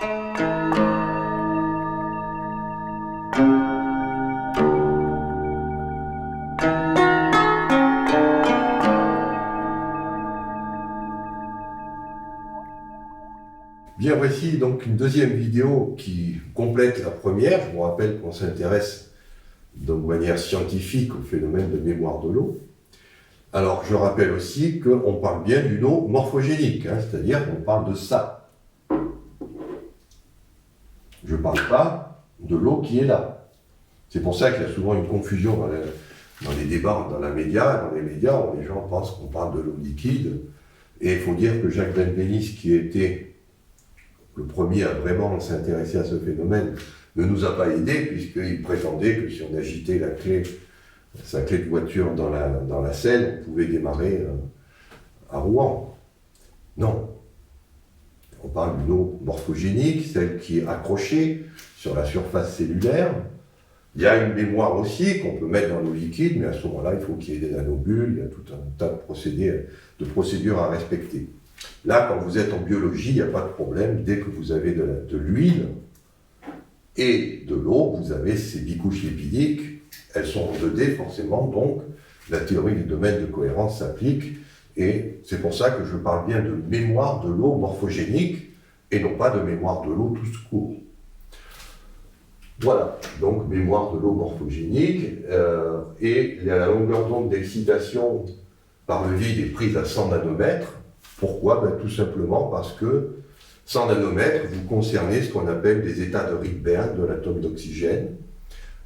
Bien, voici donc une deuxième vidéo qui complète la première. Je vous rappelle qu'on s'intéresse de manière scientifique au phénomène de mémoire de l'eau. Alors, je rappelle aussi qu'on parle bien d'une eau morphogénique, c'est-à-dire qu'on parle de ça. Je ne parle pas de l'eau qui est là. C'est pour ça qu'il y a souvent une confusion dans les débats, dans les médias, où les gens pensent qu'on parle de l'eau liquide. Et il faut dire que Jacques Benveniste, qui était le premier à vraiment s'intéresser à ce phénomène, ne nous a pas aidés, puisqu'il prétendait que si on agitait sa clé de voiture dans la Seine, on pouvait démarrer à Rouen. Non. On parle d'une eau morphogénique, celle qui est accrochée sur la surface cellulaire. Il y a une mémoire aussi qu'on peut mettre dans l'eau liquide, mais à ce moment-là, il faut qu'il y ait des nanobules, il y a tout un tas de procédures à respecter. Là, quand vous êtes en biologie, il n'y a pas de problème. Dès que vous avez de l'huile et de l'eau, vous avez ces bicouches lipidiques. Elles sont en 2D forcément, donc la théorie du domaine de cohérence s'applique. Et c'est pour ça que je parle bien de mémoire de l'eau morphogénique et non pas de mémoire de l'eau tout court. Voilà, donc mémoire de l'eau morphogénique. Et la longueur d'onde d'excitation par le vide est prise à 100 nanomètres. Pourquoi? Tout simplement parce que 100 nanomètres, vous concernez ce qu'on appelle des états de Rydberg de l'atome d'oxygène.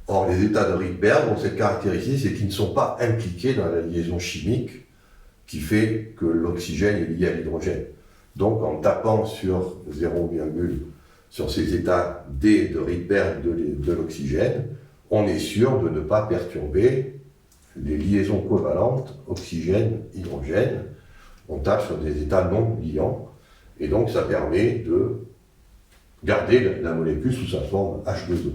Or, les états de Rydberg ont cette caractéristique, c'est qu'ils ne sont pas impliqués dans la liaison chimique qui fait que l'oxygène est lié à l'hydrogène. Donc, en tapant sur 0, sur ces états D de Rydberg de l'oxygène, on est sûr de ne pas perturber les liaisons covalentes oxygène-hydrogène. On tape sur des états non liants, et donc ça permet de garder la molécule sous sa forme H2O.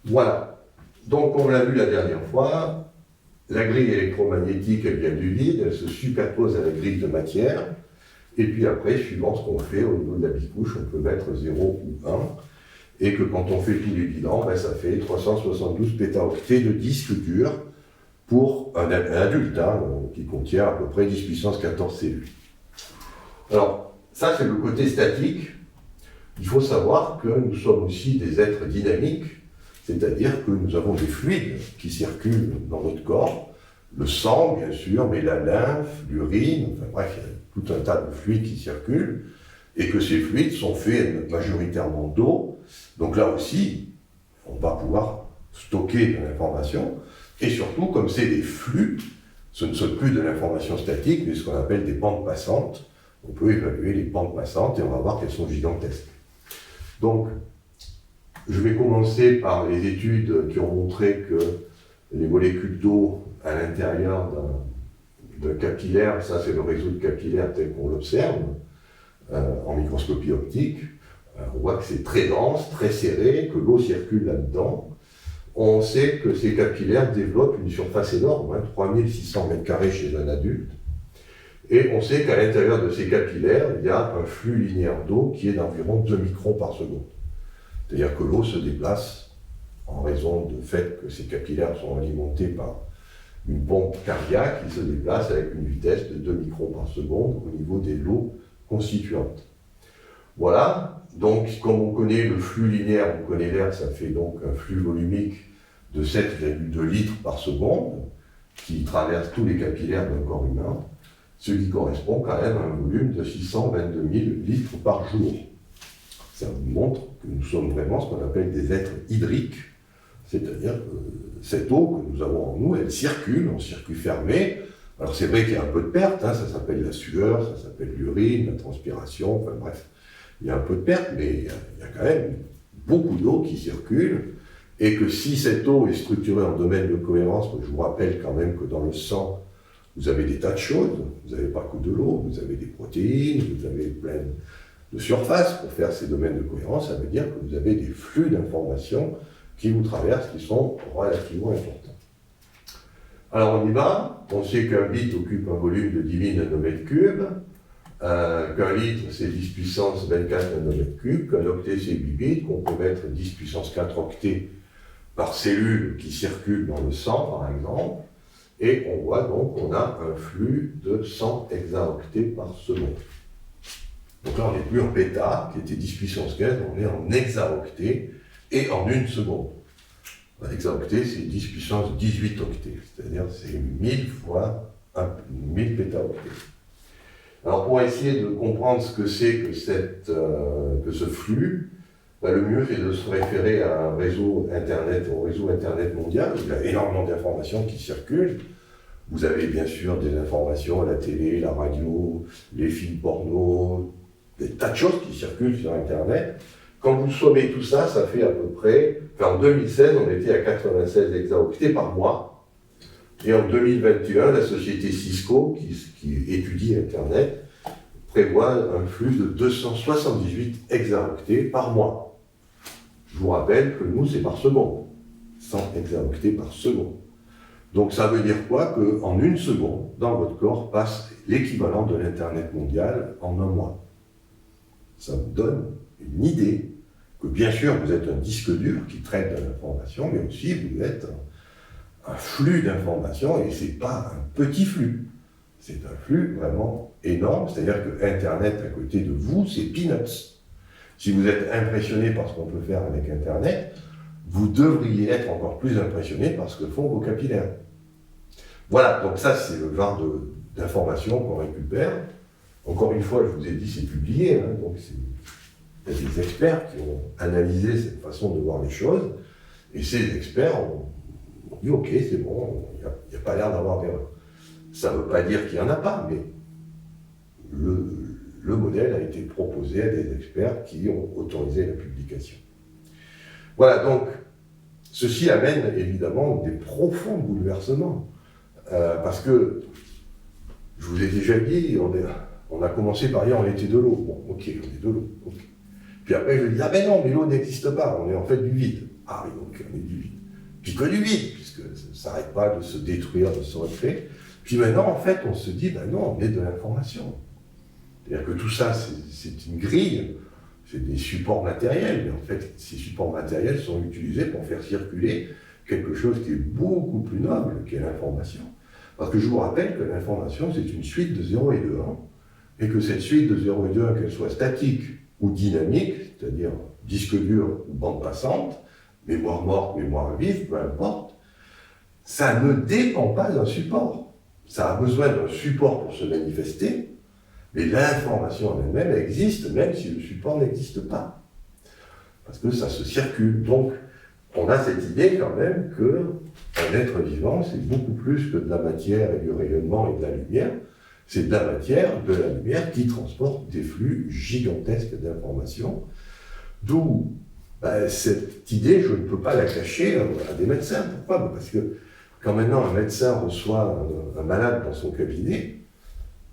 Voilà. Donc, comme on l'a vu la dernière fois, la grille électromagnétique, elle vient du vide, elle se superpose à la grille de matière, et puis après, suivant ce qu'on fait au niveau de la bicouche, on peut mettre 0 ou 1, et que quand on fait tous les bilans, ça fait 372 pétaoctets de disque dur pour un adulte, qui contient à peu près 10 puissance 14 cellules. Alors, ça c'est le côté statique. Il faut savoir que nous sommes aussi des êtres dynamiques, c'est-à-dire que nous avons des fluides qui circulent dans notre corps, le sang bien sûr, mais la lymphe, l'urine, enfin bref, il y a tout un tas de fluides qui circulent, et que ces fluides sont faits majoritairement d'eau. Donc là aussi, on va pouvoir stocker de l'information, et surtout, comme c'est des flux, ce ne sont plus de l'information statique, mais ce qu'on appelle des bandes passantes. On peut évaluer les bandes passantes et on va voir qu'elles sont gigantesques. Donc, je vais commencer par les études qui ont montré que les molécules d'eau à l'intérieur d'un capillaire, ça c'est le réseau de capillaires tel qu'on l'observe en microscopie optique, on voit que c'est très dense, très serré, que l'eau circule là-dedans. On sait que ces capillaires développent une surface énorme, 3600 m² chez un adulte. Et on sait qu'à l'intérieur de ces capillaires, il y a un flux linéaire d'eau qui est d'environ 2 microns par seconde. C'est-à-dire que l'eau se déplace en raison du fait que ces capillaires sont alimentés par une pompe cardiaque qui se déplace avec une vitesse de 2 microns par seconde au niveau des lots constituantes. Voilà, donc comme on connaît le flux linéaire, on connaît l'air, ça fait donc un flux volumique de 7,2 litres par seconde qui traverse tous les capillaires d'un corps humain, ce qui correspond quand même à un volume de 622 000 litres par jour. Ça vous montre que nous sommes vraiment ce qu'on appelle des êtres hydriques, c'est-à-dire que cette eau que nous avons en nous, elle circule en circuit fermé. Alors c'est vrai qu'il y a un peu de perte, ça s'appelle la sueur, ça s'appelle l'urine, la transpiration, enfin bref, il y a un peu de perte, mais il y a quand même beaucoup d'eau qui circule, et que si cette eau est structurée en domaine de cohérence, je vous rappelle quand même que dans le sang, vous avez des tas de choses, vous n'avez pas que de l'eau, vous avez des protéines, vous avez plein de surfaces pour faire ces domaines de cohérence, ça veut dire que vous avez des flux d'informations qui vous traversent, qui sont relativement importants. Alors on y va, on sait qu'un bit occupe un volume de 10 000 nanomètres cubes, qu'un litre c'est 10 puissance 24 nanomètres cubes, qu'un octet c'est 8 bits, qu'on peut mettre 10 puissance 4 octets par cellule qui circule dans le sang, par exemple, et on voit donc qu'on a un flux de 100 hexaoctets par seconde. Donc là, on n'est plus en péta, qui était 10 puissance 15, on est en hexaoctets, et en une seconde. Un hexaoctet, c'est 10 puissance 18 octets, c'est-à-dire c'est 1000 fois 1000 pétaoctets. Alors pour essayer de comprendre ce que c'est que ce flux, le mieux c'est de se référer à un réseau Internet, au réseau Internet mondial, où il y a énormément d'informations qui circulent. Vous avez bien sûr des informations à la télé, la radio, les films porno, des tas de choses qui circulent sur Internet. Quand vous sommez tout ça, ça fait à peu près, en 2016, on était à 96 hexaoctets par mois. Et en 2021, la société Cisco, qui étudie Internet, prévoit un flux de 278 hexaoctets par mois. Je vous rappelle que nous, c'est par seconde. 100 hexaoctets par seconde. Donc ça veut dire quoi? Qu'en une seconde, dans votre corps, passe l'équivalent de l'Internet mondial en un mois. Ça vous donne une idée que bien sûr, vous êtes un disque dur qui traite de l'information, mais aussi vous êtes un flux d'informations, et c'est pas un petit flux. C'est un flux vraiment énorme, c'est-à-dire que Internet à côté de vous, c'est peanuts. Si vous êtes impressionné par ce qu'on peut faire avec Internet, vous devriez être encore plus impressionné par ce que font vos capillaires. Voilà, donc ça c'est le genre d'informations qu'on récupère. Encore une fois, je vous ai dit, c'est publié, hein, donc il y a des experts qui ont analysé cette façon de voir les choses, et ces experts ont dit ok, c'est bon, il n'y a pas l'air d'avoir d'erreur. Ça ne veut pas dire qu'il n'y en a pas, mais le modèle a été proposé à des experts qui ont autorisé la publication. Voilà, donc, ceci amène évidemment des profonds bouleversements. Parce que, je vous ai déjà dit, on a commencé par dire on était de l'eau. Bon, ok, on est de l'eau. Okay. Puis après, je dis, ah ben non, mais l'eau n'existe pas, on est en fait du vide. Ah oui, donc on est du vide. Puis que du vide, puisque ça n'arrête pas de se détruire, de se recréer. Puis maintenant, en fait, on se dit, ben non, on est de l'information. C'est-à-dire que tout ça, c'est une grille, c'est des supports matériels, mais en fait, ces supports matériels sont utilisés pour faire circuler quelque chose qui est beaucoup plus noble, qui est l'information. Parce que je vous rappelle que l'information, c'est une suite de 0 et de 1, et que cette suite de 0 et de 1, qu'elle soit statique ou dynamique, c'est-à-dire disque dur ou bande passante, mémoire morte, mémoire vive, peu importe, ça ne dépend pas d'un support. Ça a besoin d'un support pour se manifester, mais l'information en elle-même existe, même si le support n'existe pas. Parce que ça se circule. Donc, on a cette idée quand même qu'un être vivant, c'est beaucoup plus que de la matière et du rayonnement et de la lumière. C'est de la matière, de la lumière qui transporte des flux gigantesques d'informations. D'où cette idée, je ne peux pas la cacher à des médecins. Pourquoi? Parce que quand maintenant un médecin reçoit un malade dans son cabinet,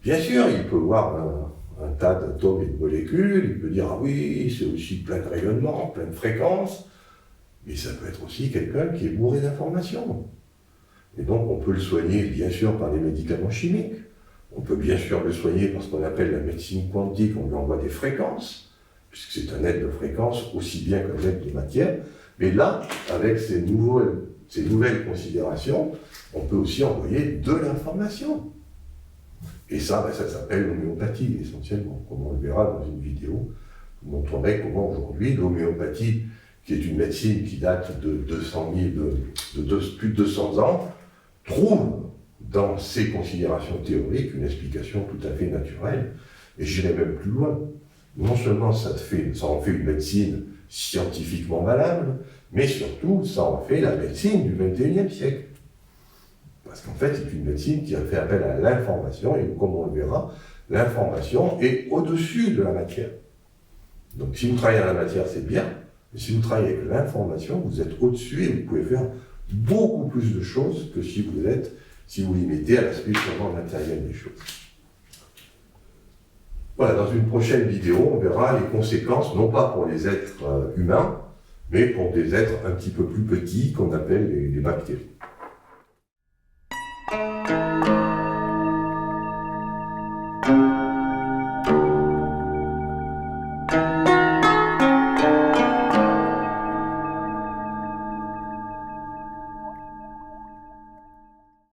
bien sûr, il peut voir un tas d'atomes et de molécules, il peut dire « Ah oui, c'est aussi plein de rayonnements, plein de fréquences », mais ça peut être aussi quelqu'un qui est bourré d'informations. Et donc on peut le soigner, bien sûr, par des médicaments chimiques. On peut bien sûr le soigner par ce qu'on appelle la médecine quantique, on lui envoie des fréquences, puisque c'est un être de fréquence aussi bien qu'un être de matière. Mais là, avec ces nouvelles considérations, on peut aussi envoyer de l'information. Et ça, ça s'appelle l'homéopathie, essentiellement. Comme on le verra dans une vidéo, je vous montrerai comment aujourd'hui l'homéopathie, qui est une médecine qui date de plus de 200 ans, trouve dans ses considérations théoriques une explication tout à fait naturelle. Et j'irai même plus loin. Non seulement ça en fait une médecine scientifiquement valable, mais surtout, ça en fait la médecine du XXIe siècle. Parce qu'en fait, c'est une médecine qui a fait appel à l'information, et comme on le verra, l'information est au-dessus de la matière. Donc si vous travaillez dans la matière, c'est bien, mais si vous travaillez avec l'information, vous êtes au-dessus et vous pouvez faire beaucoup plus de choses que si vous limitez à l'aspect purement matériel des choses. Voilà, dans une prochaine vidéo, on verra les conséquences, non pas pour les êtres humains, mais pour des êtres un petit peu plus petits qu'on appelle les bactéries.